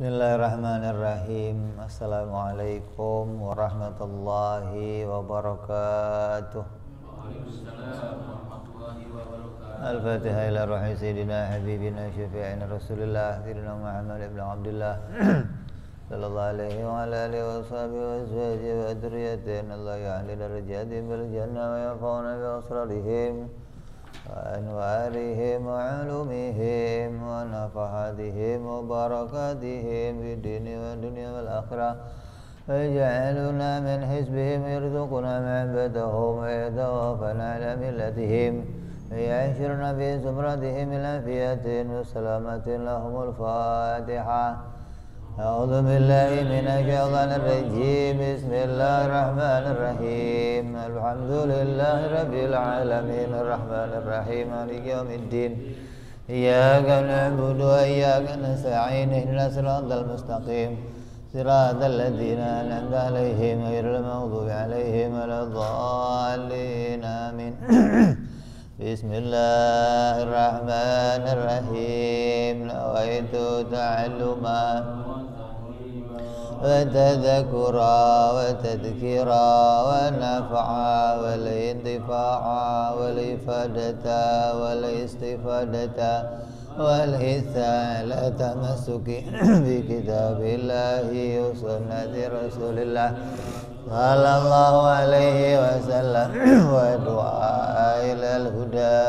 Bismillahirrahmanirrahim. Assalamualaikum warahmatullahi wabarakatuh. Waalaikumsalam warahmatullahi wabarakatuh. Al-Fatihah ila ruhi sayyidina habibina syafi'ina Rasulillah sayyidina Muhammad ibn Abdullah sallallahu alaihi wa ala alihi wa sahbihi wa azwajihi wa dzurriyatihi Allah ya'li darajatihim bil jannah wa yafawna bi asrarihim وأنوارهم وعلومهم ونفحاتهم وبركاتهم في الدين والدنيا والآخرة ويجعلنا من حزبهم يرزقنا معبدهم ويتوفنا على ملتهم ويعيشنا في زمرتهم العافية والسلامة لهم الفاتحة. أعوذ بالله من الشيطان الرجيم. بسم الله الرحمن الرحيم. الحمد لله رب العالمين الرحمن الرحيم مالك يوم الدين إياك نعبد وإياك نستعين اهدنا الصراط المستقيم صراط الذين أنعمت عليهم غير المغضوب عليهم ولا الضالين آمين. بسم الله الرحمن الرحيم. نويت تعلما وتذكرا وتذكيرا ونفعا والانتفاعا والإفادة والاستفادة والحثا على تمسك بكتاب الله وسنة رسول الله صلى الله عليه وسلم ودعاء إلى الهدى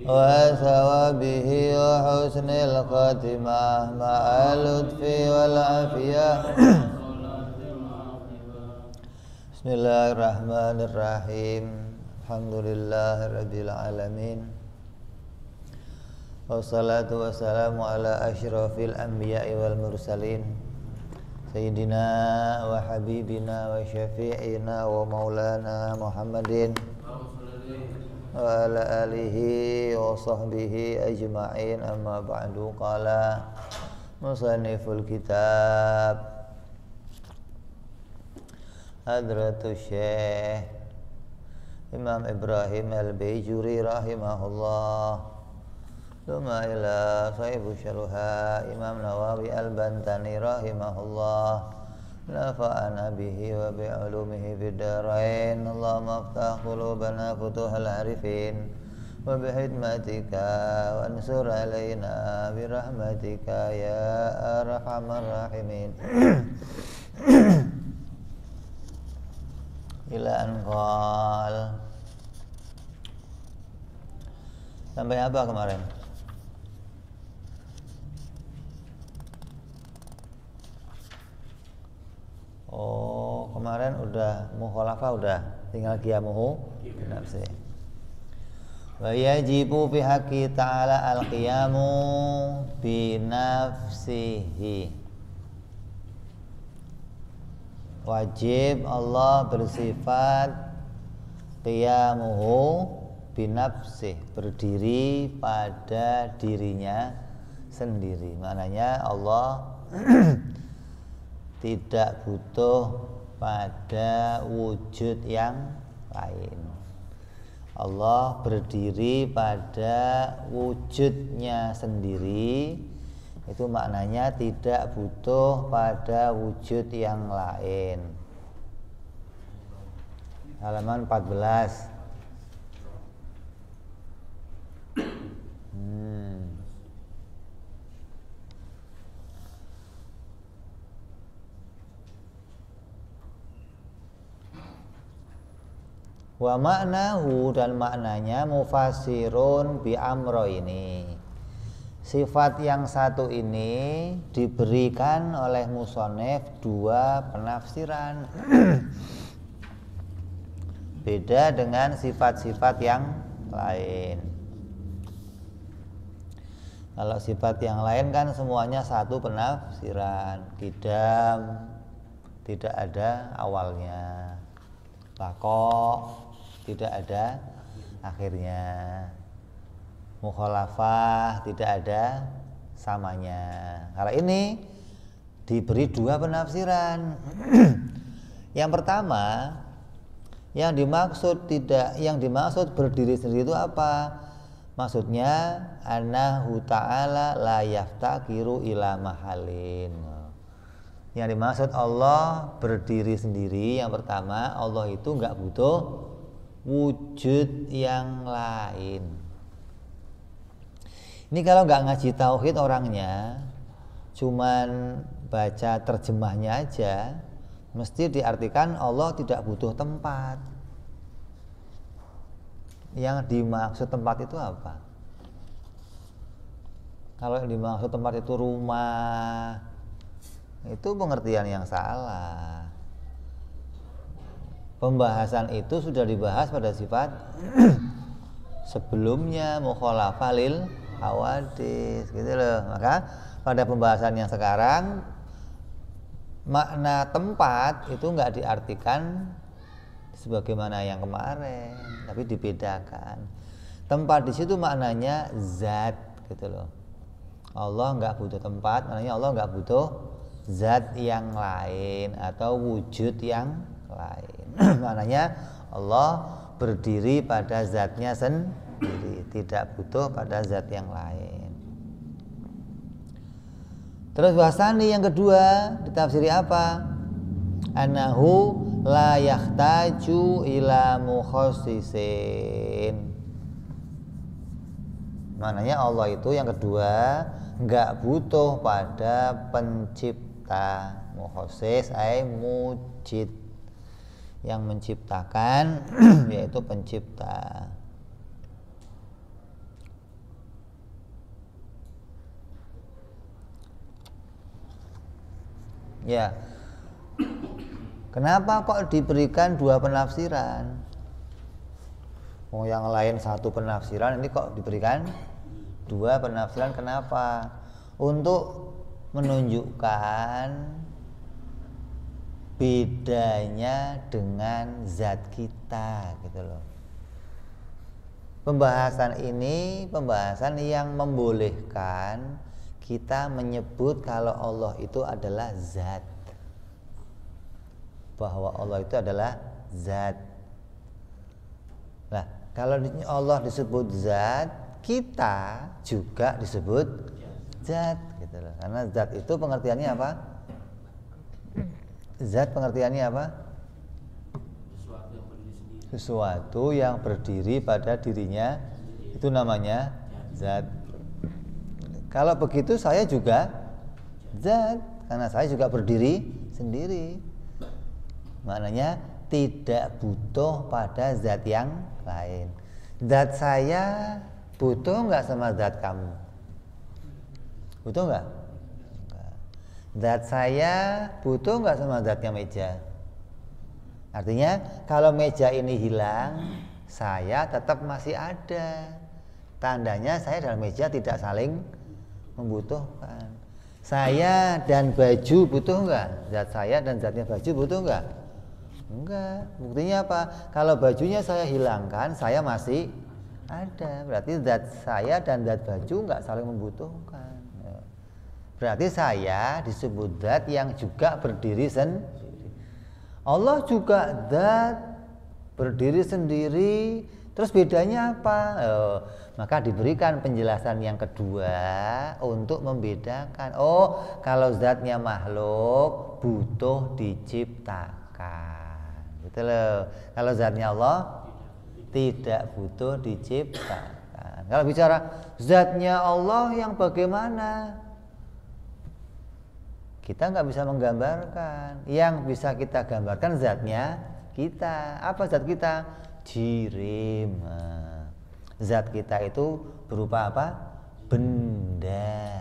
وثوابه وحسن الخاتمة مع اللطف والعافية. بسم الله الرحمن الرحيم. الحمد لله رب العالمين wassalatu wassalamu ala asyrafil anbiya'i wal mursalin sayyidina wa habibina wa syafi'ina wa maulana Muhammadin wa ala alihi wa sahbihi ajma'in. Amma ba'du. Qala musanniful kitab Hadratus Syekh Imam Ibrahim al-Baijuri rahimahullah. Thumma ila sahibu syarha Imam Nawawi al-Bantani rahimahullah. Nafa'ana bihi wa bi'ulumihi fid darain. Allahumma aftah qulubana futuhal arifin wa bihidmatika wansur alaina birahmatika ya arhamar rahimin. Ila anqal. Sampai apa kemarin? Oh, kemarin udah mukhalafah udah, tinggal qiyamuhu binafsi. Wa yajibu fi haqqi ta'ala al-qiyamu binafsihi. Wajib Allah bersifat qiyamuhu binafsih, berdiri pada dirinya sendiri. Maknanya Allah tidak butuh pada wujud yang lain. Allah berdiri pada wujudnya sendiri. Itu maknanya tidak butuh pada wujud yang lain. Halaman 14. Wa maknahu, dan maknanya mufasirun bi amro ini. Sifat yang satu ini diberikan oleh musonef dua penafsiran. Beda dengan sifat-sifat yang lain. Kalau sifat yang lain kan semuanya satu penafsiran. Qidam tidak ada awalnya. Baqo tidak ada akhirnya. Mukhalafah tidak ada samanya. Kalau ini diberi dua penafsiran. Yang pertama, yang dimaksud berdiri sendiri itu apa? Maksudnya annahu ta'ala la yaftakiru ila mahalin. Yang dimaksud Allah berdiri sendiri, yang pertama Allah itu enggak butuh wujud yang lain. Ini kalau enggak ngaji tauhid orangnya, cuman baca terjemahnya aja, mesti diartikan Allah tidak butuh tempat. Yang dimaksud tempat itu apa? Kalau yang dimaksud tempat itu rumah, itu pengertian yang salah. Pembahasan itu sudah dibahas pada sifat sebelumnya, mukhalafah lil hawadits, gitu loh. Maka pada pembahasan yang sekarang, makna tempat itu enggak diartikan sebagaimana yang kemarin, tapi dibedakan. Tempat di situ maknanya zat, gitu loh. Allah enggak butuh tempat, maknanya Allah enggak butuh zat yang lain atau wujud yang lain. Maknanya Allah berdiri pada zatnya sendiri, tidak butuh pada zat yang lain. Terus wasani yang kedua ditafsiri apa? Annahu la yahtaju ila mukhassisin. Maknanya Allah itu yang kedua enggak butuh pada pencipta. Mukhassis ay mujid, yang menciptakan yaitu pencipta. Ya. Kenapa kok diberikan dua penafsiran? Oh, yang lain satu penafsiran, ini kok diberikan dua penafsiran? Kenapa? Untuk menunjukkan bedanya dengan zat kita, gitu loh. Pembahasan ini pembahasan yang membolehkan kita menyebut kalau Allah itu adalah zat, bahwa Allah itu adalah zat. Nah, kalau Allah disebut zat, kita juga disebut zat, gitu loh. Karena zat itu pengertiannya apa? Zat pengertiannya apa? Sesuatu yang berdiri pada dirinya, itu namanya zat. Kalau begitu saya juga zat, karena saya juga berdiri sendiri. Maknanya tidak butuh pada zat yang lain. Zat saya butuh nggak sama zat kamu? Butuh nggak? Zat saya butuh nggak sama zatnya meja? Artinya kalau meja ini hilang, saya tetap masih ada. Tandanya saya dan meja tidak saling membutuhkan. Saya dan baju butuh nggak? Zat saya dan zatnya baju butuh nggak? Enggak. Buktinya apa? Kalau bajunya saya hilangkan, saya masih ada. Berarti zat saya dan zat baju nggak saling membutuhkan. Berarti saya disebut zat yang juga berdiri sendiri. Allah juga zat berdiri sendiri. Terus bedanya apa? Maka diberikan penjelasan yang kedua untuk membedakan. Oh, kalau zatnya makhluk butuh diciptakan, gitu loh. Kalau zatnya Allah tidak butuh diciptakan. Kalau bicara zatnya Allah yang bagaimana, kita nggak bisa menggambarkan. Yang bisa kita gambarkan zatnya kita. Apa zat kita? Jirim. Zat kita itu berupa apa? Benda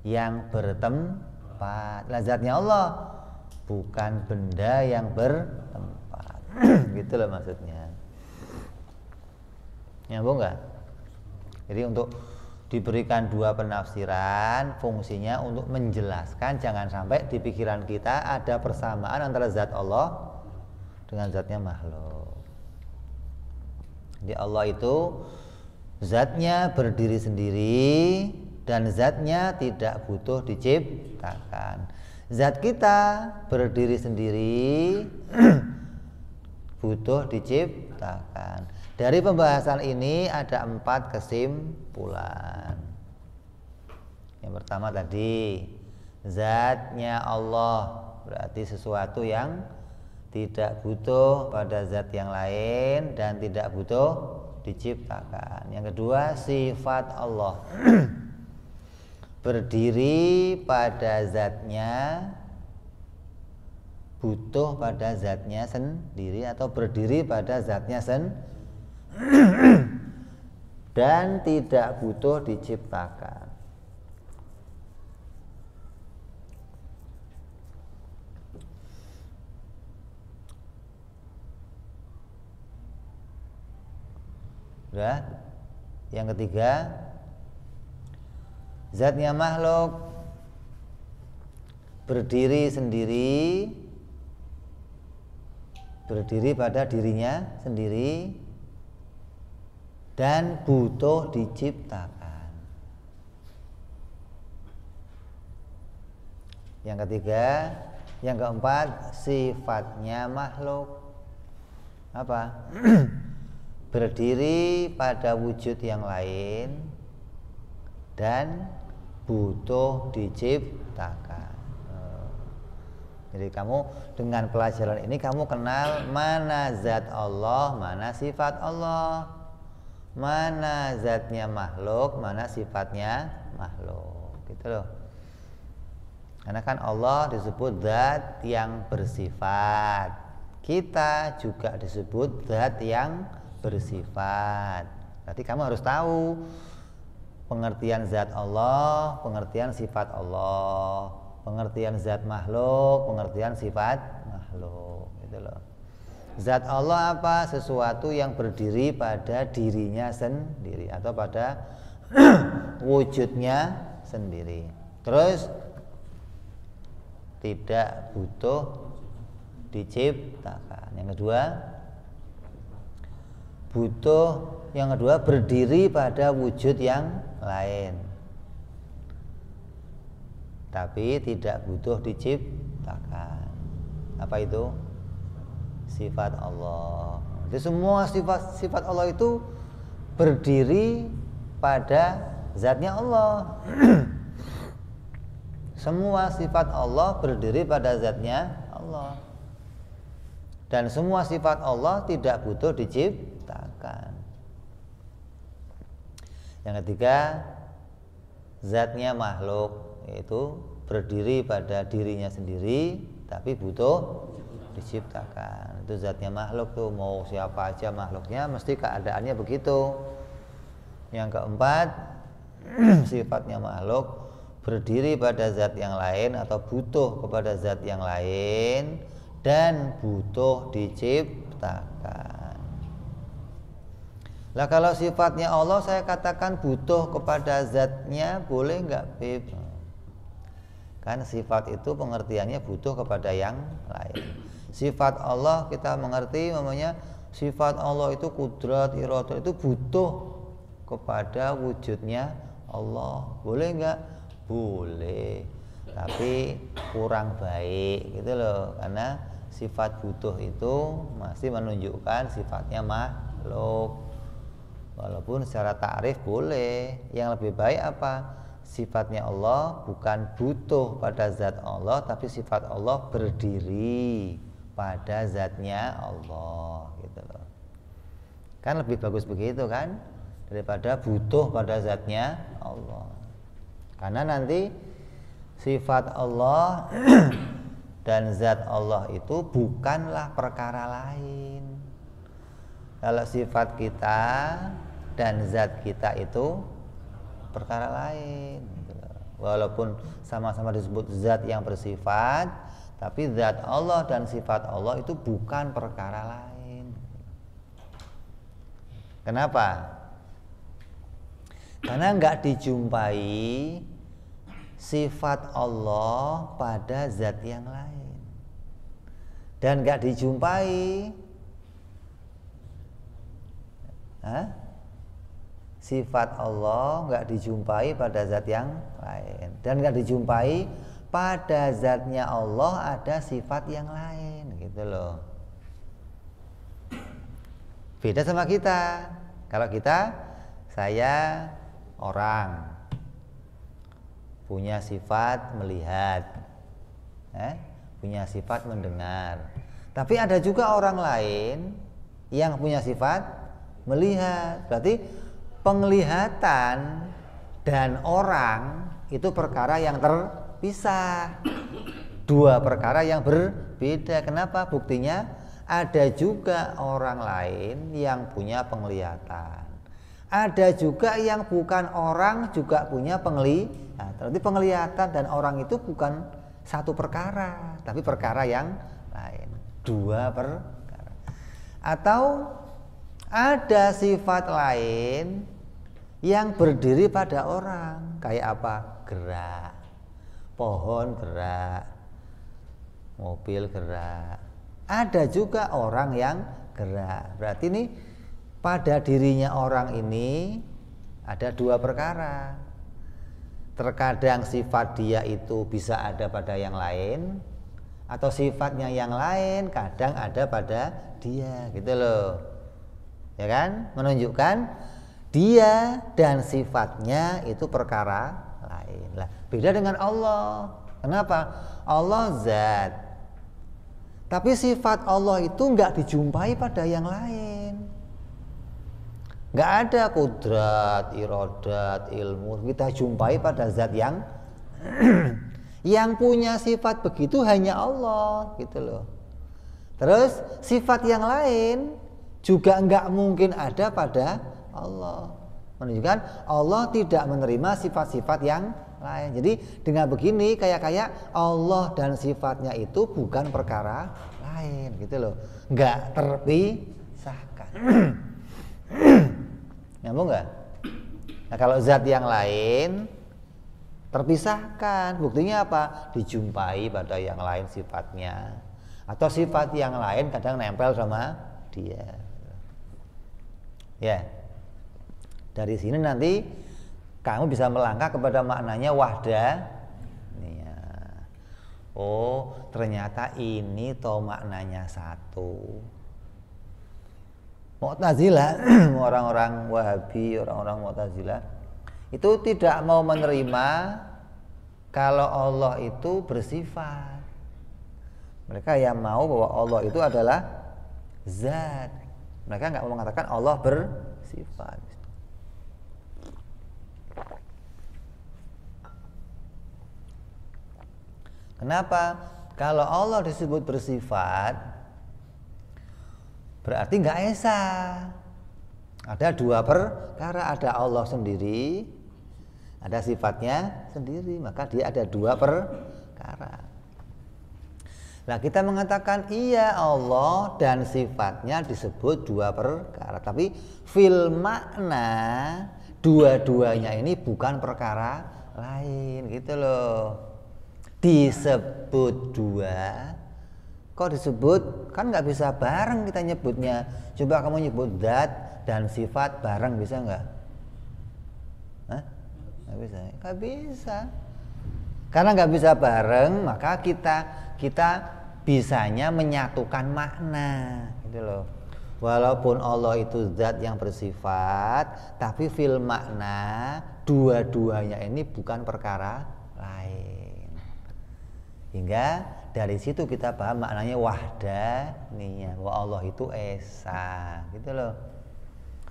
yang bertempat. Nah, zatnya Allah bukan benda yang bertempat. Gitu loh maksudnya. Nyambung nggak? Jadi untuk diberikan dua penafsiran, fungsinya untuk menjelaskan jangan sampai di pikiran kita ada persamaan antara zat Allah dengan zatnya makhluk. Jadi Allah itu zatnya berdiri sendiri dan zatnya tidak butuh diciptakan. Zat kita berdiri sendiri butuh diciptakan. Dari pembahasan ini ada 4 kesimpulan. Yang pertama tadi, zatnya Allah berarti sesuatu yang tidak butuh pada zat yang lain dan tidak butuh diciptakan. Yang kedua, sifat Allah berdiri pada zatnya, butuh pada zatnya sendiri atau berdiri pada zatnya dan tidak butuh diciptakan. Udah. Yang ketiga, zatnya makhluk berdiri sendiri, berdiri pada dirinya sendiri dan butuh diciptakan. Yang ketiga, yang keempat, sifatnya makhluk apa? Berdiri pada wujud yang lain dan butuh diciptakan. Jadi kamu dengan pelajaran ini kamu kenal mana zat Allah, mana sifat Allah, mana zatnya makhluk, mana sifatnya makhluk, gitu loh. Karena kan Allah disebut zat yang bersifat, kita juga disebut zat yang bersifat. Berarti kamu harus tahu pengertian zat Allah, pengertian sifat Allah, pengertian zat makhluk, pengertian sifat makhluk, gitu loh. Zat Allah apa? Sesuatu yang berdiri pada dirinya sendiri atau pada wujudnya sendiri. Terus tidak butuh diciptakan. Yang kedua berdiri pada wujud yang lain, tapi tidak butuh diciptakan. Apa itu? Sifat Allah. Jadi semua sifat Allah itu berdiri pada zatnya Allah. Semua sifat Allah berdiri pada zatnya Allah. Dan semua sifat Allah tidak butuh diciptakan. Yang ketiga, zatnya makhluk, yaitu berdiri pada dirinya sendiri tapi butuh diciptakan. Itu zatnya makhluk tuh, mau siapa aja makhluknya mesti keadaannya begitu. Yang keempat, sifatnya makhluk berdiri pada zat yang lain atau butuh kepada zat yang lain dan butuh diciptakan. Lah kalau sifatnya Allah saya katakan butuh kepada zatnya, boleh nggak, Bib? Kan sifat itu pengertiannya butuh kepada yang lain. Sifat Allah kita mengerti namanya sifat Allah itu kudrat, iradah, itu butuh kepada wujudnya Allah. Boleh nggak? Boleh, tapi kurang baik gitu loh. Karena sifat butuh itu masih menunjukkan sifatnya makhluk. Walaupun secara ta'rif boleh. Yang lebih baik apa? Sifatnya Allah bukan butuh pada zat Allah, tapi sifat Allah berdiri pada zatnya Allah, gitu loh. Kan lebih bagus begitu kan, daripada butuh pada zatnya Allah. Karena nanti sifat Allah dan zat Allah itu bukanlah perkara lain. Kalau sifat kita dan zat kita itu perkara lain, walaupun sama-sama disebut zat yang bersifat, tapi zat Allah dan sifat Allah itu bukan perkara lain. Kenapa? Karena enggak dijumpai sifat Allah pada zat yang lain, dan enggak dijumpai sifat Allah nggak dijumpai pada zat yang lain, dan nggak dijumpai pada zatnya Allah ada sifat yang lain, gitu loh. Beda sama kita. Kalau kita, saya orang punya sifat melihat, punya sifat mendengar. Tapi ada juga orang lain yang punya sifat melihat. Berarti penglihatan dan orang itu perkara yang terpisah. Dua perkara yang berbeda. Kenapa? Buktinya ada juga orang lain yang punya penglihatan. Ada juga yang bukan orang juga punya penglihatan. Berarti penglihatan dan orang itu bukan satu perkara, tapi perkara yang lain. Dua perkara. Atau ada sifat lain yang berdiri pada orang. Kayak apa? Gerak. Pohon gerak. Mobil gerak. Ada juga orang yang gerak. Berarti ini pada dirinya orang ini ada dua perkara. Terkadang sifat dia itu bisa ada pada yang lain, atau sifatnya yang lain kadang ada pada dia, gitu loh. Ya kan? Menunjukkan dia dan sifatnya itu perkara lain. Lah, beda dengan Allah. Kenapa? Allah zat. Tapi sifat Allah itu enggak dijumpai pada yang lain. Enggak ada kudrat, iradat, ilmu kita jumpai pada zat yang yang punya sifat begitu hanya Allah, gitu loh. Terus sifat yang lain juga enggak mungkin ada pada Allah. Menunjukkan Allah tidak menerima sifat-sifat yang lain. Jadi dengan begini kayak Allah dan sifatnya itu bukan perkara lain, gitu loh. Enggak terpisahkan. Nyambung nggak? Nah, kalau zat yang lain terpisahkan, buktinya apa? Dijumpai pada yang lain sifatnya, atau sifat yang lain kadang nempel sama dia. Ya, dari sini nanti kamu bisa melangkah kepada maknanya wahdah. Oh, ternyata ini toh maknanya satu. Mu'tazilah, orang-orang Wahabi, orang-orang Mu'tazilah itu tidak mau menerima kalau Allah itu bersifat. Mereka yang mau bahwa Allah itu adalah zat. Mereka nggak mau mengatakan Allah bersifat. Kenapa? Kalau Allah disebut bersifat, berarti nggak esa. Ada dua perkara, ada Allah sendiri, ada sifatnya sendiri, maka dia ada dua perkara. Nah, kita mengatakan iya Allah dan sifatnya disebut dua perkara, tapi fil makna dua-duanya ini bukan perkara lain, gitu loh. Disebut dua, kok disebut? Kan nggak bisa bareng kita nyebutnya. Coba kamu nyebut zat dan sifat bareng, bisa nggak? Hah? Nggak bisa. Nggak bisa. Karena nggak bisa bareng, maka kita bisanya menyatukan makna, gitu loh. Walaupun Allah itu zat yang bersifat, tapi fil makna dua-duanya ini bukan perkara lain. Hingga dari situ kita paham maknanya wahdaniyah, bahwa Allah itu esa, gitu loh.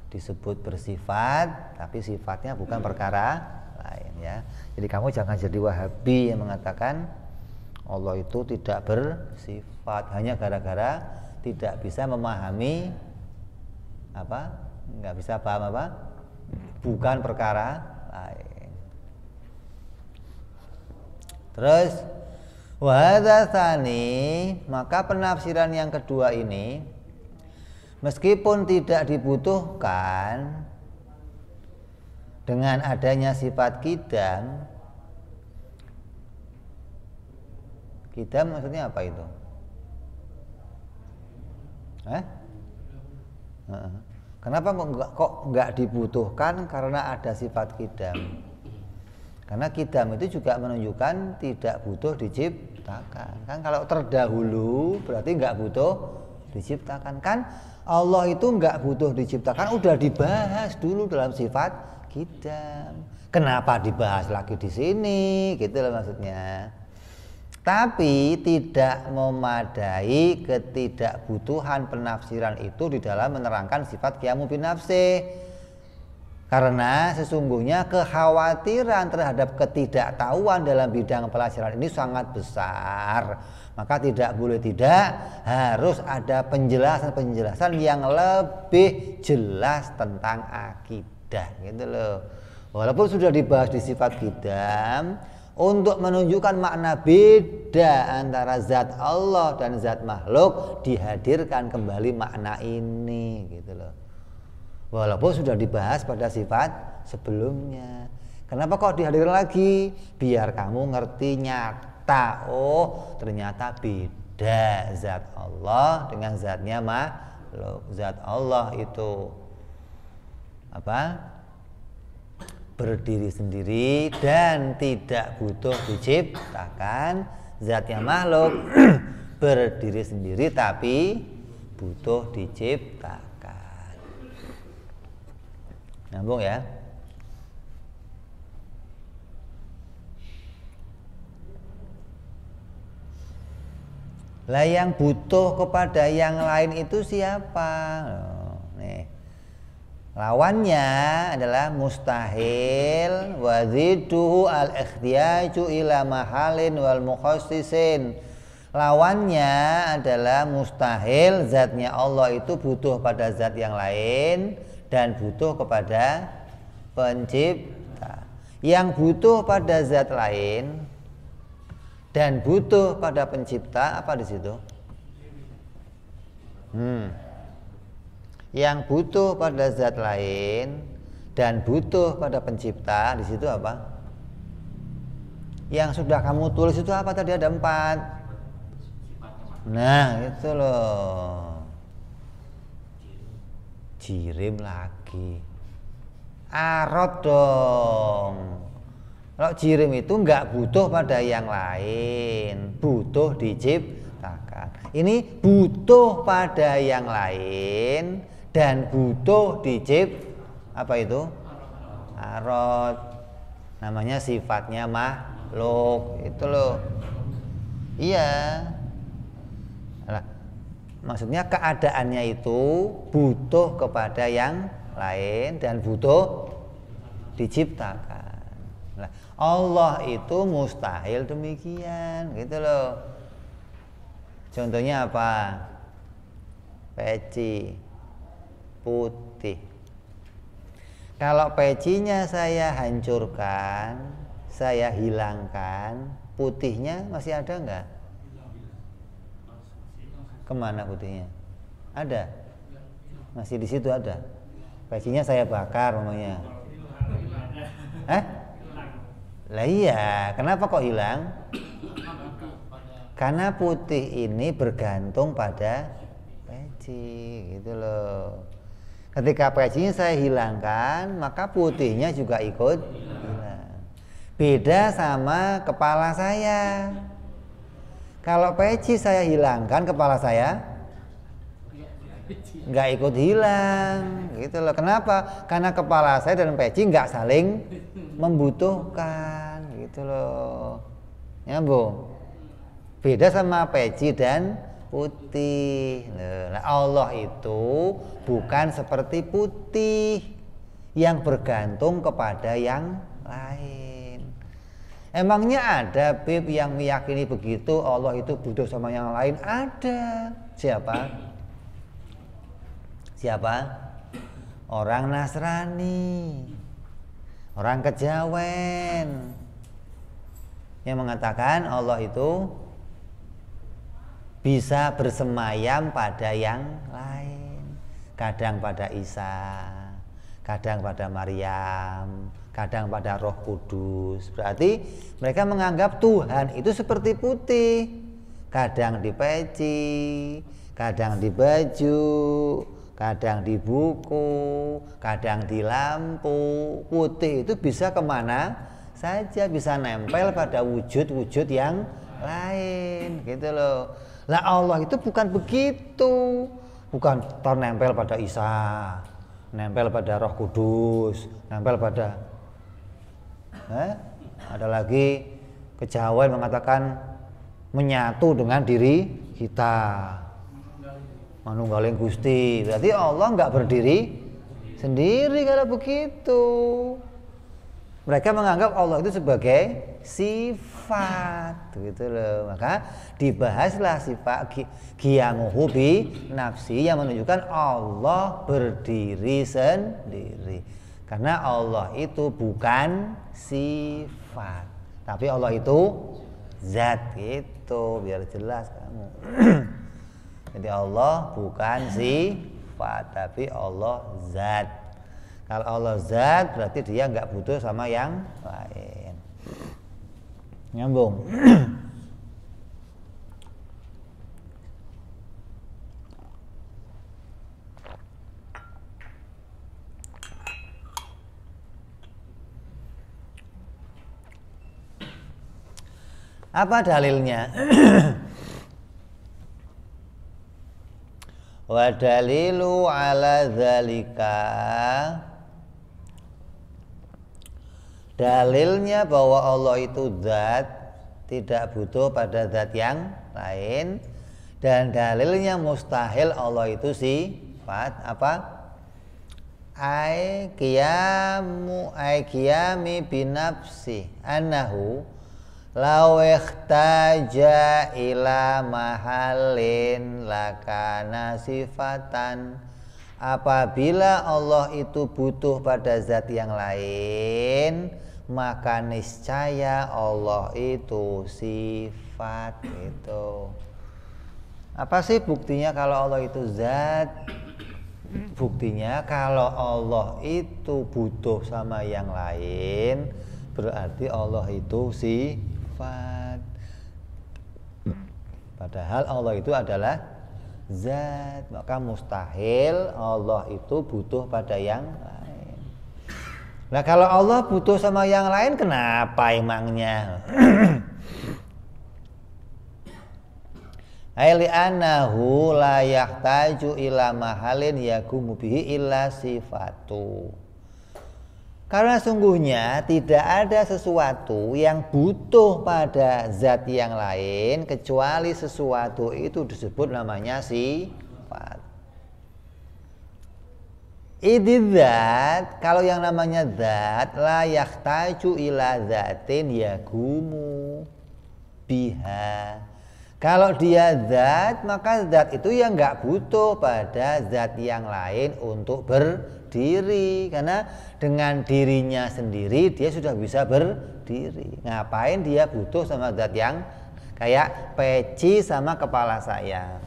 Disebut bersifat, tapi sifatnya bukan perkara lain, ya. Jadi kamu jangan jadi Wahabi yang mengatakan Allah itu tidak bersifat hanya gara-gara tidak bisa memahami apa? Nggak bisa paham apa? Bukan perkara lain. Terus wahada tsani, maka penafsiran yang kedua ini meskipun tidak dibutuhkan dengan adanya sifat qidam. Qidam maksudnya apa itu? Kenapa kok nggak dibutuhkan? Karena ada sifat qidam. Karena qidam itu juga menunjukkan tidak butuh diciptakan. Kan kalau terdahulu berarti nggak butuh diciptakan. Kan Allah itu nggak butuh diciptakan, udah dibahas dulu dalam sifat qidam. Kenapa dibahas lagi di sini? Gitu loh maksudnya. Tapi tidak memadai ketidakbutuhan penafsiran itu di dalam menerangkan sifat qiyamu bin nafsi. Karena sesungguhnya kekhawatiran terhadap ketidaktahuan dalam bidang pelajaran ini sangat besar. Maka tidak boleh tidak, harus ada penjelasan-penjelasan yang lebih jelas tentang akidah gitu loh. Walaupun sudah dibahas di sifat qidam, untuk menunjukkan makna beda antara zat Allah dan zat makhluk, dihadirkan kembali makna ini gitu loh. Walaupun sudah dibahas pada sifat sebelumnya. Kenapa kok dihadirkan lagi? Biar kamu ngerti nyata. Oh, ternyata beda zat Allah dengan zatnya makhluk. Zat Allah itu apa? Berdiri sendiri dan tidak butuh diciptakan. Zatnya makhluk berdiri sendiri tapi butuh diciptakan. Nyambung ya. Lah yang butuh kepada yang lain itu siapa? Nih. Lawannya adalah mustahil wa zidduhu al-ikhtiyaju ila mahalin wal mukhassisin. Lawannya adalah mustahil, zatnya Allah itu butuh pada zat yang lain dan butuh kepada pencipta. Yang butuh pada zat lain dan butuh pada pencipta apa di situ? Yang butuh pada zat lain dan butuh pada pencipta di situ apa? Yang sudah kamu tulis itu apa tadi? Ada 4. Nah itu loh. Jirim lagi. Arot dong. Kalau jirim itu nggak butuh pada yang lain, butuh diciptakan. Ini butuh pada yang lain dan butuh apa itu? Arot. Namanya sifatnya makhluk. Itu loh. Iya. Nah, maksudnya keadaannya itu butuh kepada yang lain dan butuh diciptakan. Nah, Allah itu mustahil demikian, gitu loh. Contohnya apa? Peci putih. Kalau pecinya saya hancurkan, saya hilangkan, putihnya masih ada enggak? Kemana putihnya? Ada? Masih di situ ada? Pecinya saya bakar namanya. Lah iya, kenapa kok hilang? Karena putih ini bergantung pada peci, gitu loh. Ketika pecinya saya hilangkan, maka putihnya juga ikut hilang. Beda sama kepala saya. Kalau peci saya hilangkan, kepala saya nggak ikut hilang, gitu loh. Kenapa? Karena kepala saya dan peci nggak saling membutuhkan, gitu loh. Nyambung. Beda sama peci dan putih. Nah, Allah itu bukan seperti putih yang bergantung kepada yang lain. Emangnya ada Bib yang meyakini begitu, Allah itu butuh sama yang lain? Ada. Siapa? Siapa? Orang Nasrani, orang Kejawen, yang mengatakan Allah itu bisa bersemayam pada yang lain. Kadang pada Isa, kadang pada Maryam, kadang pada Roh Kudus. Berarti mereka menganggap Tuhan itu seperti putih. Kadang di peci, kadang di baju, kadang di buku, kadang di lampu. Putih itu bisa kemana saja, bisa nempel pada wujud-wujud yang lain, gitu loh. Lah Allah itu bukan begitu. Bukan nempel pada Isa, nempel pada Roh Kudus, nempel pada ada lagi kejawen mengatakan menyatu dengan diri kita. Manunggaling Gusti. Berarti Allah enggak berdiri sendiri kalau begitu. Mereka menganggap Allah itu sebagai sifat, gitu loh. Maka dibahaslah sifat qiyamuhu bi nafsi yang menunjukkan Allah berdiri sendiri. Karena Allah itu bukan sifat, tapi Allah itu zat, gitu, biar jelas kamu. Jadi Allah bukan sifat, tapi Allah zat. Kalau Allah zat berarti dia nggak butuh sama yang lain. Nyambung. Apa dalilnya? Wa dalilu ala dzalika, dalilnya bahwa Allah itu zat, tidak butuh pada zat yang lain, dan dalilnya mustahil Allah itu sifat apa? Qiyami binafsi annahu law ikhtaja ila mahallin lakana sifatan. Apabila Allah itu butuh pada zat yang lain, maka niscaya Allah itu sifat. Itu apa sih buktinya kalau Allah itu zat? Buktinya kalau Allah itu butuh sama yang lain, berarti Allah itu sifat. Padahal Allah itu adalah zat, maka mustahil Allah itu butuh pada yang lain. Nah kalau Allah butuh sama yang lain, kenapa emangnya? Aili annahu la yahtaju ila mahalin yakumu bihi illa sifatu. Karena sungguhnya tidak ada sesuatu yang butuh pada zat yang lain kecuali sesuatu itu disebut namanya sifat. Idzat, kalau yang namanya zat, la yahtaju ila zatin yakumu biha. Kalau dia zat, maka zat itu ya nggak butuh pada zat yang lain untuk berdiri. Karena dengan dirinya sendiri dia sudah bisa berdiri. Ngapain dia butuh sama zat yang kayak peci sama kepala saya?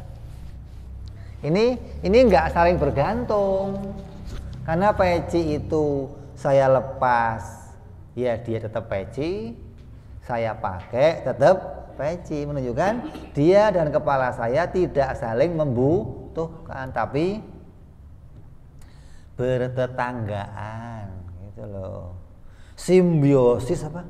Ini nggak saling bergantung. Karena peci itu saya lepas, ya dia tetap peci. Saya pakai tetap peci, menunjukkan dia dan kepala saya tidak saling membutuhkan, tapi bertetanggaan, gitu loh. Simbiosis apa?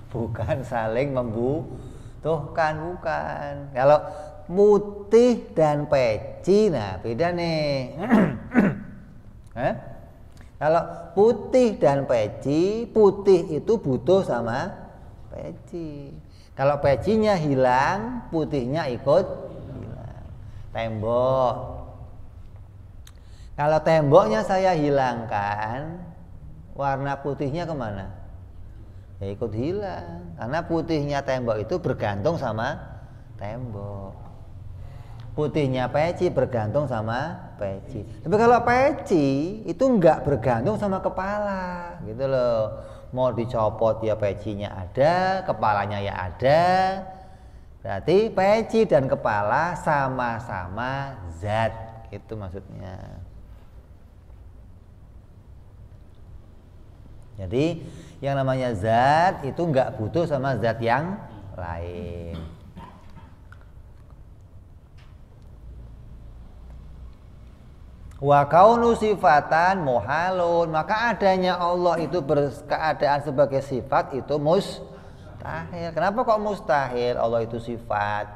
Bukan saling membutuhkan, bukan. Kalau putih dan peci, nah beda nih. Kalau putih dan peci, putih itu butuh sama peci. Kalau pecinya hilang, putihnya ikut hilang. Tembok. Kalau temboknya saya hilangkan, warna putihnya kemana? Ya ikut hilang. Karena putihnya tembok itu bergantung sama tembok. Putihnya peci bergantung sama peci. Tapi kalau peci itu enggak bergantung sama kepala, gitu loh. Mau dicopot ya pecinya ada, kepalanya ya ada. Berarti peci dan kepala sama-sama zat, itu maksudnya. Jadi yang namanya zat itu enggak butuh sama zat yang lain. Wa kaunu sifatan muhalun, maka adanya Allah itu berkeadaan sebagai sifat itu mustahil. Kenapa kok mustahil? Allah itu sifat.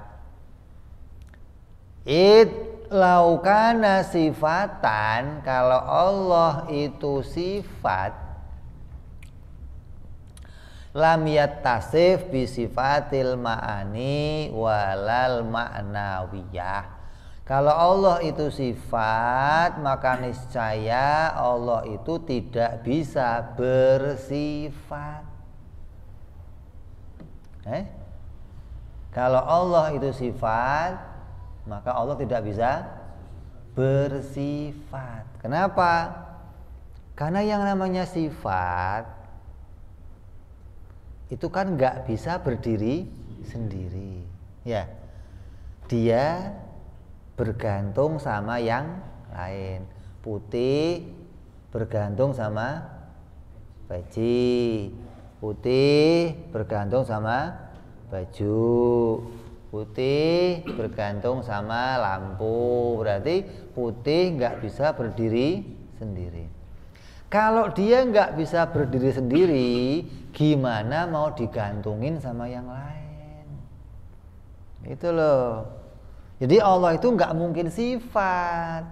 Laukana sifatan, kalau Allah itu sifat, lam yattasif bi sifatil ma'ani walal ma'nawiyah. Kalau Allah itu sifat, maka niscaya Allah itu tidak bisa bersifat. Kalau Allah itu sifat, maka Allah tidak bisa bersifat. Kenapa? Karena yang namanya sifat itu kan nggak bisa berdiri sendiri, ya. Dia bergantung sama yang lain. Putih bergantung sama peci, putih bergantung sama baju, putih bergantung sama lampu. Berarti putih nggak bisa berdiri sendiri. Kalau dia nggak bisa berdiri sendiri, gimana mau digantungin sama yang lain? Itu loh. Jadi Allah itu nggak mungkin sifat.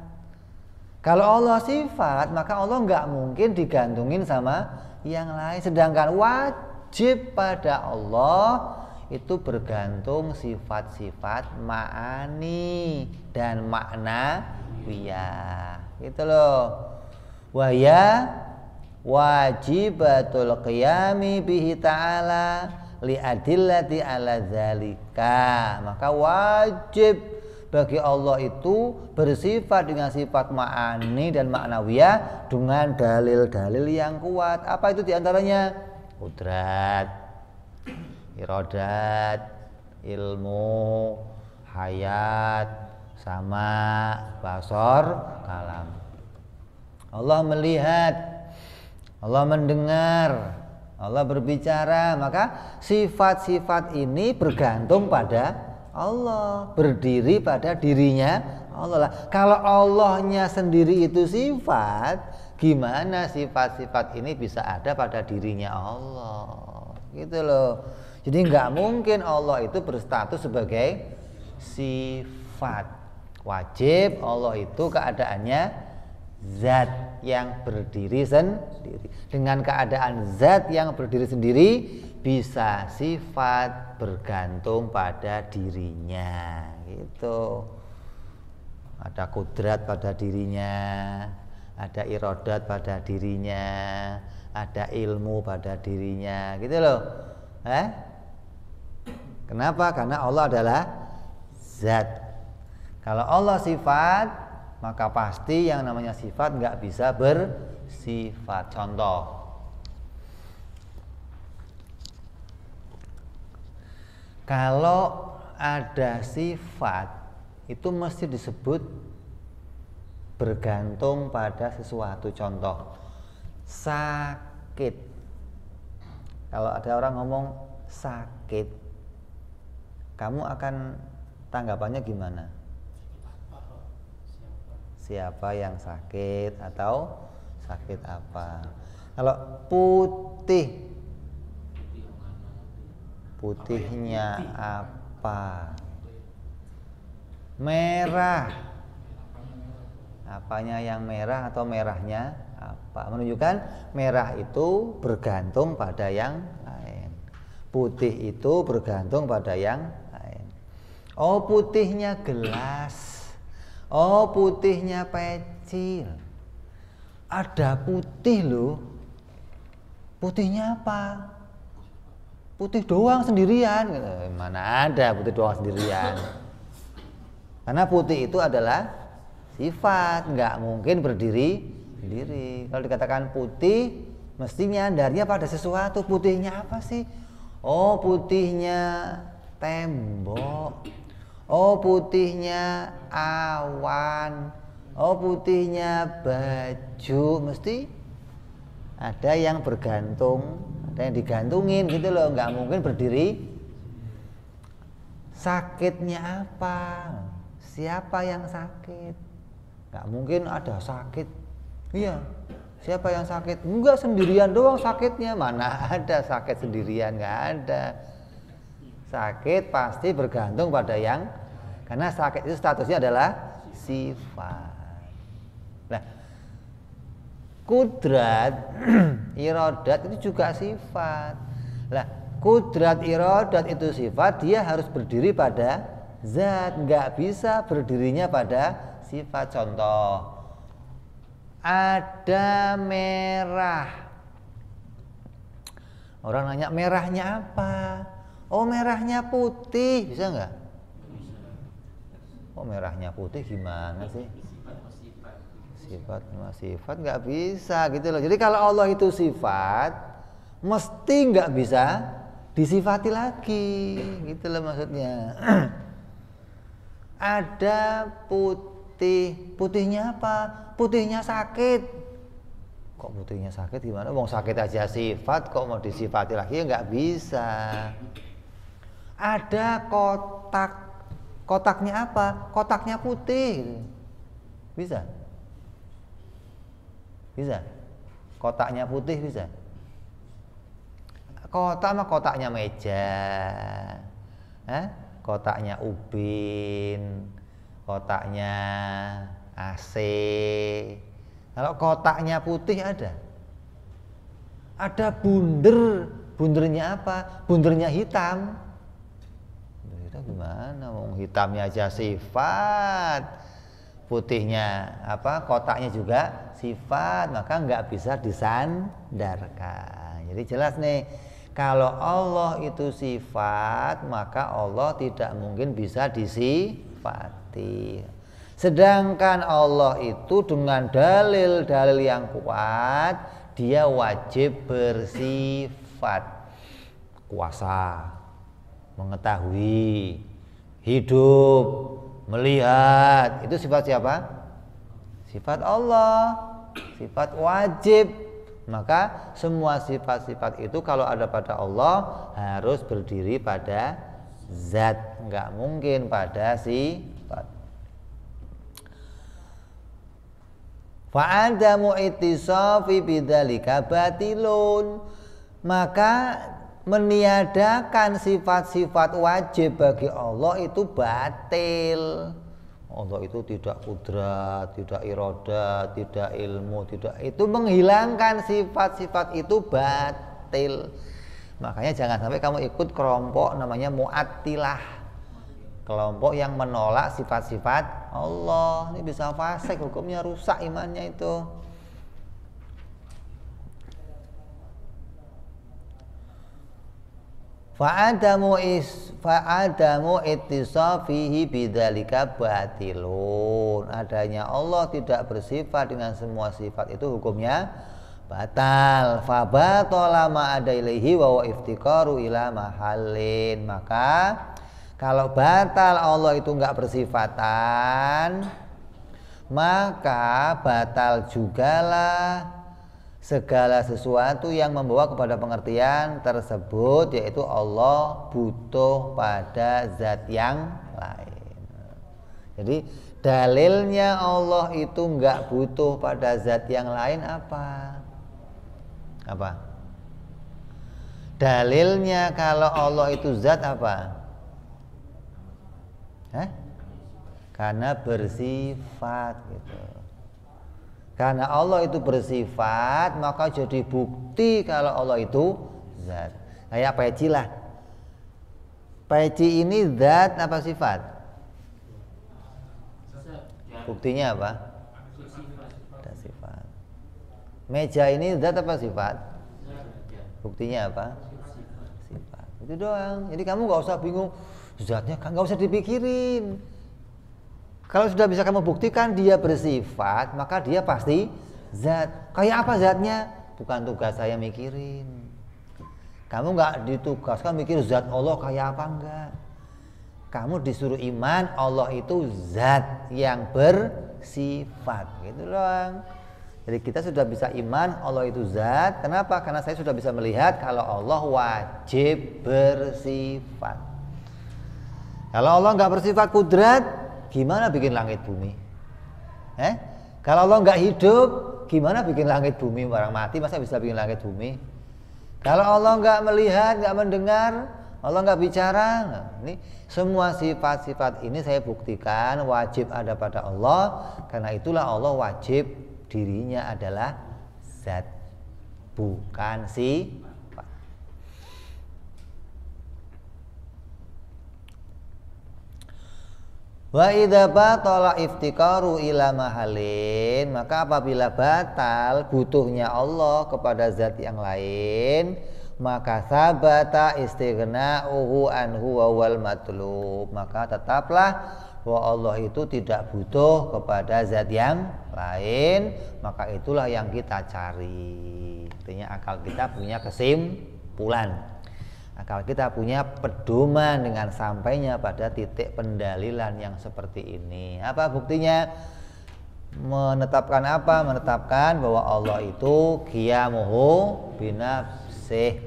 Kalau Allah sifat, maka Allah nggak mungkin digantungin sama yang lain. Sedangkan wajib pada Allah itu bergantung sifat-sifat ma'ani dan makna wiyah. Gitu loh. Waya wajibatul qiyami bihi ta'ala li adillati ala zalika. Maka wajib bagi Allah itu bersifat dengan sifat ma'ani dan ma'nawiyah dengan dalil-dalil yang kuat. Apa itu diantaranya? Qudrat, iradat, ilmu, hayat, sama, basar, kalam. Allah melihat, Allah mendengar, Allah berbicara. Maka sifat-sifat ini bergantung pada Allah, berdiri pada dirinya Allah. Kalau Allahnya sendiri itu sifat, gimana sifat-sifat ini bisa ada pada dirinya Allah? Gitu loh. Jadi nggak mungkin Allah itu berstatus sebagai sifat. Wajib Allah itu keadaannya zat yang berdiri sendiri. Dengan keadaan zat yang berdiri sendiri, bisa sifat bergantung pada dirinya. Gitu. Ada kudrat pada dirinya, ada iradat pada dirinya, ada ilmu pada dirinya. Gitu loh. Kenapa? Karena Allah adalah zat. Kalau Allah sifat, maka pasti yang namanya sifat nggak bisa bersifat. Contoh, kalau ada sifat itu mesti disebut bergantung pada sesuatu. Contoh, sakit. Kalau ada orang ngomong sakit, kamu akan tanggapannya gimana? Siapa yang sakit atau sakit apa? Kalau putih, putihnya apa? Merah, apanya yang merah atau merahnya apa? Menunjukkan merah itu bergantung pada yang lain, putih itu bergantung pada yang lain. Oh, putihnya gelas. Oh, putihnya pecil. Ada putih loh. Putihnya apa? Putih doang sendirian. Mana ada putih doang sendirian? Karena putih itu adalah sifat, nggak mungkin berdiri sendiri. Kalau dikatakan putih, mesti nyandarnya pada sesuatu. Putihnya apa sih? Oh, putihnya tembok. Oh, putihnya awan. Oh, putihnya baju. Mesti ada yang bergantung, ada yang digantungin gitu loh. Nggak mungkin berdiri. Sakitnya apa? Siapa yang sakit? Nggak mungkin ada sakit. Iya, Siapa yang sakit? Enggak, sendirian doang sakitnya. Mana ada sakit sendirian, nggak ada. Sakit pasti bergantung pada yang, karena sakit itu statusnya adalah sifat. Nah, kudrat, irodat itu juga sifat. Nah, kudrat, irodat itu sifat, dia harus berdiri pada zat, nggak bisa berdirinya pada sifat. Contoh, ada merah. Orang nanya merahnya apa? Oh, merahnya putih, bisa nggak? Oh, merahnya putih gimana sih? Sifat nggak bisa gitu loh. Jadi kalau Allah itu sifat, mesti nggak bisa disifati lagi, gitu loh maksudnya. Ada putih, putihnya apa? Putihnya sakit. Kok putihnya sakit gimana? Wong sakit aja sifat, kok mau disifati lagi? Ya nggak bisa. Ada kotak, kotaknya apa? Kotaknya putih. Bisa? Bisa? Kotaknya putih bisa? Kotak mah kotaknya meja, kotaknya ubin, kotaknya AC. Kalau kotaknya putih ada bunder. Bundernya apa? Bundernya hitam. Hitam gimana? Wong hitamnya aja sifat, putihnya apa? Kotaknya juga sifat, maka nggak bisa disandarkan. Jadi jelas nih, kalau Allah itu sifat, maka Allah tidak mungkin bisa disifati. Sedangkan Allah itu dengan dalil-dalil yang kuat, dia wajib bersifat. Kuasa, mengetahui, hidup, melihat. Itu sifat siapa? Sifat Allah. Sifat wajib. Maka semua sifat-sifat itu kalau ada pada Allah harus berdiri pada zat, nggak mungkin pada sifat. Fa'adamu ittisafi bidzalika batilun, maka meniadakan sifat-sifat wajib bagi Allah itu batil. Allah itu tidak kudrat, tidak irodat, tidak ilmu, tidak, itu menghilangkan sifat-sifat itu batil. Makanya jangan sampai kamu ikut kelompok namanya Mu'attilah, kelompok yang menolak sifat-sifat Allah. Ini bisa fasik, hukumnya rusak imannya itu. Fa'adamu ittisafihi bidzalika batilun. Adanya Allah tidak bersifat dengan semua sifat itu hukumnya batal. Fa batala ma ada ilaihi wa iftiqaru ila mahallin. Maka kalau batal Allah itu enggak bersifatan, maka batal jugalah segala sesuatu yang membawa kepada pengertian tersebut, yaitu Allah butuh pada zat yang lain. Jadi dalilnya Allah itu enggak butuh pada zat yang lain apa? Apa? Dalilnya kalau Allah itu zat apa? Karena bersifat gitu. Karena Allah itu bersifat, maka jadi bukti kalau Allah itu zat. Kayak peci lah. Peci ini zat apa sifat? Buktinya apa? Ada sifat. Meja ini zat apa sifat? Buktinya apa? Sifat. Itu doang. Jadi kamu nggak usah bingung. Zatnya kan nggak usah dipikirin. Kalau sudah bisa kamu buktikan dia bersifat, maka dia pasti zat. Kayak apa zatnya? Bukan tugas saya mikirin. Kamu nggak ditugaskan mikir zat Allah kayak apa, enggak. Kamu disuruh iman Allah itu zat yang bersifat, gitu loh. Jadi kita sudah bisa iman Allah itu zat. Kenapa? Karena saya sudah bisa melihat kalau Allah wajib bersifat. Kalau Allah nggak bersifat kudrat, gimana bikin langit bumi? Kalau Allah nggak hidup, gimana bikin langit bumi? Orang mati masa bisa bikin langit bumi? Kalau Allah nggak melihat, nggak mendengar, Allah nggak bicara. Nah, ini semua sifat-sifat ini saya buktikan wajib ada pada Allah. Karena itulah Allah wajib dirinya adalah zat, bukan sifat. Wa idza batala iftikaru ila mahalin, maka apabila batal butuhnya Allah kepada zat yang lain, maka sabata istighna'uhu anhu wa wal matlub, maka tetaplah bahwa Allah itu tidak butuh kepada zat yang lain, maka itulah yang kita cari. Artinya akal kita punya kesimpulan. Akal kita punya pedoman dengan sampainya pada titik pendalilan yang seperti ini. Apa buktinya? Menetapkan apa? Menetapkan bahwa Allah itu qiyamuhu binafsih.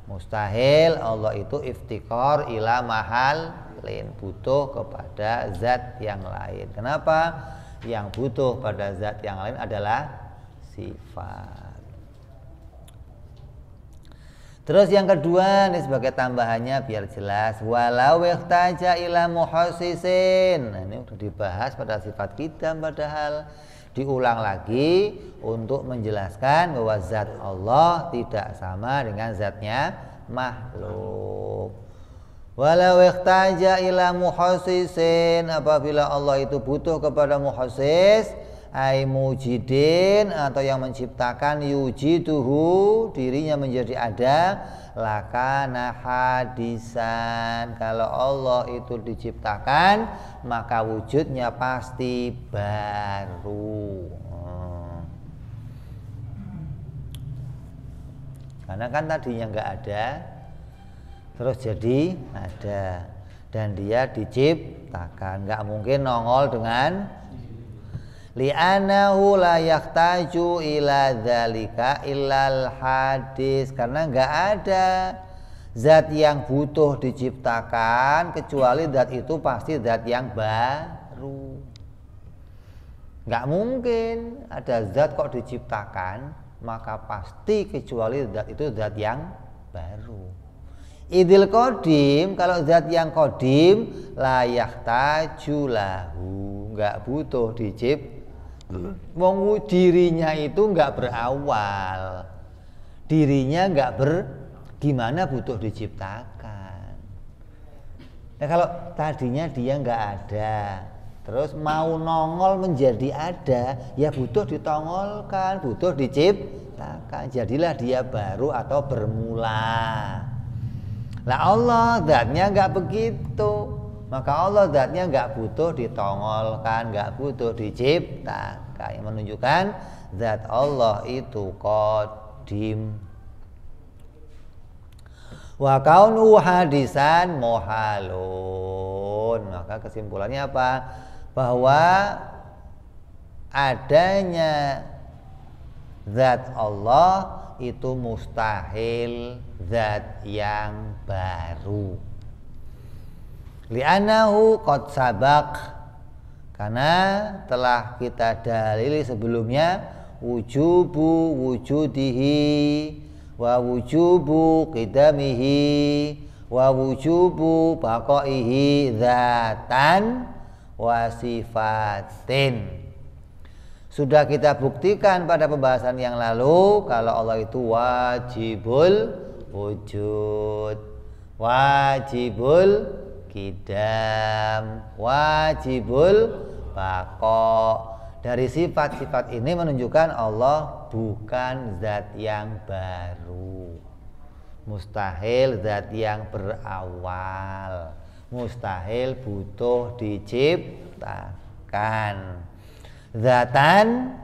Mustahil Allah itu iftikar ila mahal lain, butuh kepada zat yang lain. Kenapa? Yang butuh pada zat yang lain adalah sifat. Terus yang kedua, ini sebagai tambahannya biar jelas, walau ihtaja ila muhassisin. Nah, ini sudah dibahas pada sifat qidam, padahal diulang lagi untuk menjelaskan bahwa zat Allah tidak sama dengan zatnya makhluk. Walau ihtaja ila muhassisin, apabila Allah itu butuh kepada muhassis, ai mujidin, atau yang menciptakan, yujiduhu, dirinya menjadi ada, lakana hadisan, kalau Allah itu diciptakan maka wujudnya pasti baru. Karena kan tadinya nggak ada terus jadi ada, dan dia diciptakan, nggak mungkin nongol dengan li'anahu la yahtaju ila dzalika illal hadis, karena enggak ada zat yang butuh diciptakan kecuali zat itu pasti zat yang baru. Enggak mungkin ada zat kok diciptakan maka pasti kecuali zat itu zat yang baru. Idil qadim, kalau zat yang qadim la yahtaju lahu, enggak butuh diciptakan. Wong dirinya itu enggak berawal, dirinya enggak gimana butuh diciptakan. Nah, kalau tadinya dia enggak ada, terus mau nongol menjadi ada, ya butuh ditongolkan, butuh diciptakan, jadilah dia baru atau bermula. Lah Allah zatnya enggak begitu. Maka Allah zatnya enggak butuh ditongolkan, enggak butuh diciptakan, yang menunjukkan zat Allah itu qadim. Wa kaunu hadisan muhalun, maka kesimpulannya apa? Bahwa adanya zat Allah itu mustahil zat yang baru. Li'annahu qad sabaq, karena telah kita dalili sebelumnya wujubu wujudihi wa wujubu qidamihi wa wujubu baqaihi dzatan wa sifatin. Sudah kita buktikan pada pembahasan yang lalu kalau Allah itu wajibul wujud, wajibul qidam, wajibul baqa. Dari sifat-sifat ini menunjukkan Allah bukan zat yang baru, mustahil zat yang berawal, mustahil butuh diciptakan. Zatan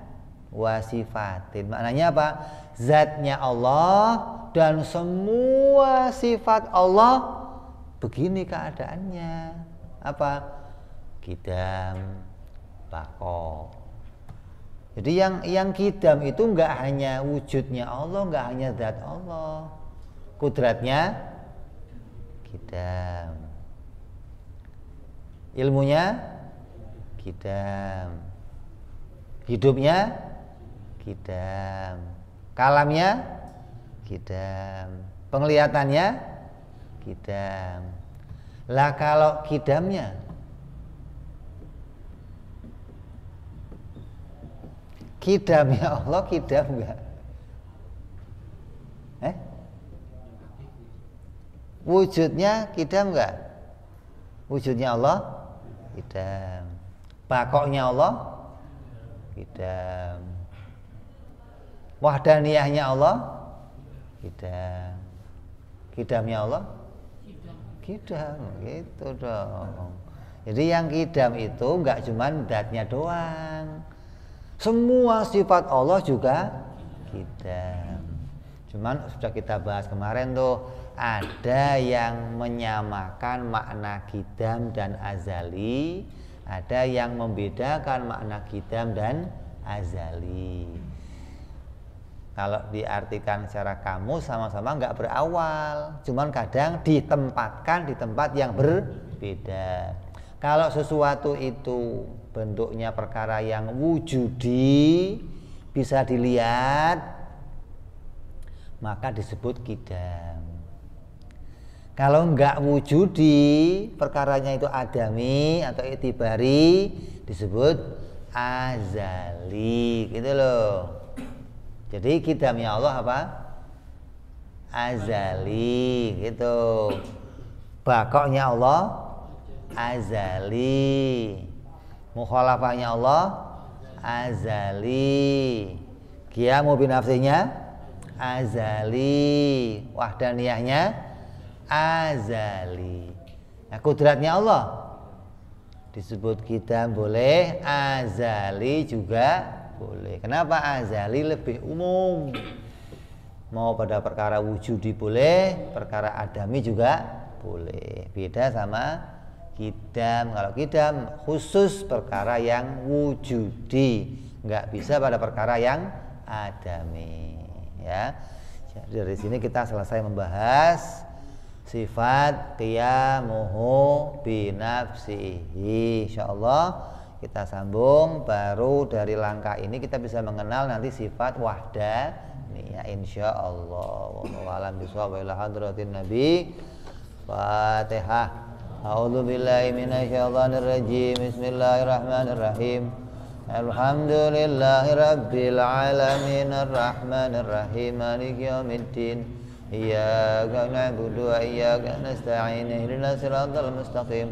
wa sifatin, maknanya apa? Zatnya Allah dan semua sifat Allah begini keadaannya, apa? Qidam, baqo. Jadi yang qidam itu enggak hanya wujudnya Allah, enggak hanya zat Allah, kudratnya qidam, ilmunya qidam, hidupnya Qidam. Kalamnya qidam. Penglihatannya qidam. Lah kalau qidamnya Allah qidam enggak? Wujudnya qidam enggak? Wujudnya Allah qidam. Bakoknya Allah qidam. Wahdaniyahnya Allah qidam. Qidamnya Allah qidam, gitu dong. Jadi yang qidam itu enggak cuman zatnya doang. Semua sifat Allah juga qidam. Cuman sudah kita bahas kemarin tuh, ada yang menyamakan makna qidam dan azali, ada yang membedakan makna qidam dan azali. Kalau diartikan secara kamus sama-sama nggak berawal, cuman kadang ditempatkan di tempat yang berbeda. Kalau sesuatu itu bentuknya perkara yang wujudi, bisa dilihat, maka disebut qidam. Kalau enggak wujudi, perkaranya itu adami atau itibari, disebut azali, gitu loh. Jadi qidamnya Allah apa? Azali, gitu. Bakoknya Allah azali. Mukhalafahnya Allah azali. Qiyamu binafsinya azali. Wahdaniyahnya azali. Nah, kudratnya Allah disebut qidam boleh, azali juga boleh. Kenapa azali lebih umum? Mau pada perkara wujudi boleh, perkara adami juga boleh. Beda sama qidam. Kalau qidam khusus perkara yang wujudi, nggak bisa pada perkara yang adami, ya. Jadi dari sini kita selesai membahas sifat qiyamuhu binafsihi. Insyaallah kita sambung, baru dari langkah ini kita bisa mengenal nanti sifat wahdaniyah insyaallah. Wallahu a'lam bishawab. Ila hadratin nabi. Fatihah. A'udzu billahi minasyaitonir rajim. Bismillahirrahmanirrahim. Alhamdulillahi rabbil alamin arrahmanir rahim maliki yaumiddin. Iyyaka na'budu wa iyyaka nasta'in. Ihdinas siratal mustaqim.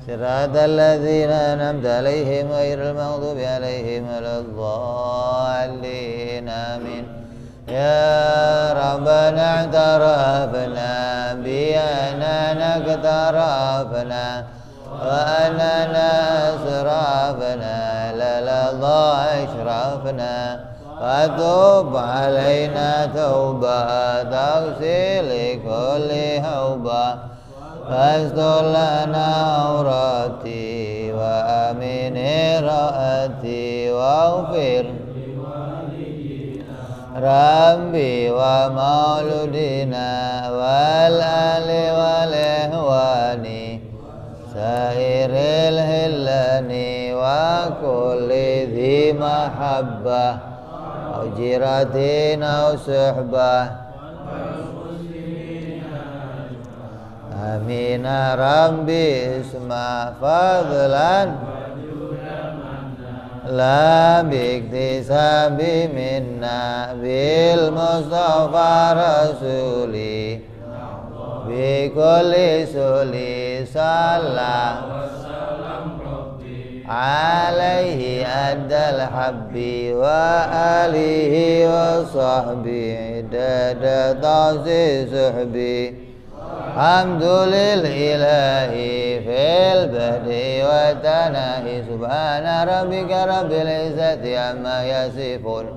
Siratal ladzina an'amta 'alaihim ghairil maghdubi 'alaihim waladdallin. Amin. Ya Rabbana i'tarafna bi annana i'tarafna wa annana asrafna la ashrafna wa tub alaina tauba taghsil kulli hauba fastur lana aurati wa amin raati waghfir Rabbi wa mauludina wal ali wal ihwani sairil hillani wa kulli dhi mahabbah ujiratin au suhbah. Amin Rabbi isma fadlan la biktisabi minna bil mustafa rasuli bi kulli suli sallallahu alaihi adal habbi wa alihi wa sahbihi dada ta'zi suhbi. Hamdulil ilahi fil badi wa tanahi subhana rabbika rabbil izzati amma yasifun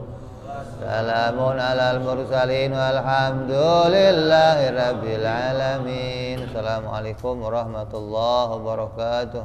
salamun alal mursalin walhamdulillahi rabbil alamin. Assalamualaikum warahmatullahi wabarakatuh.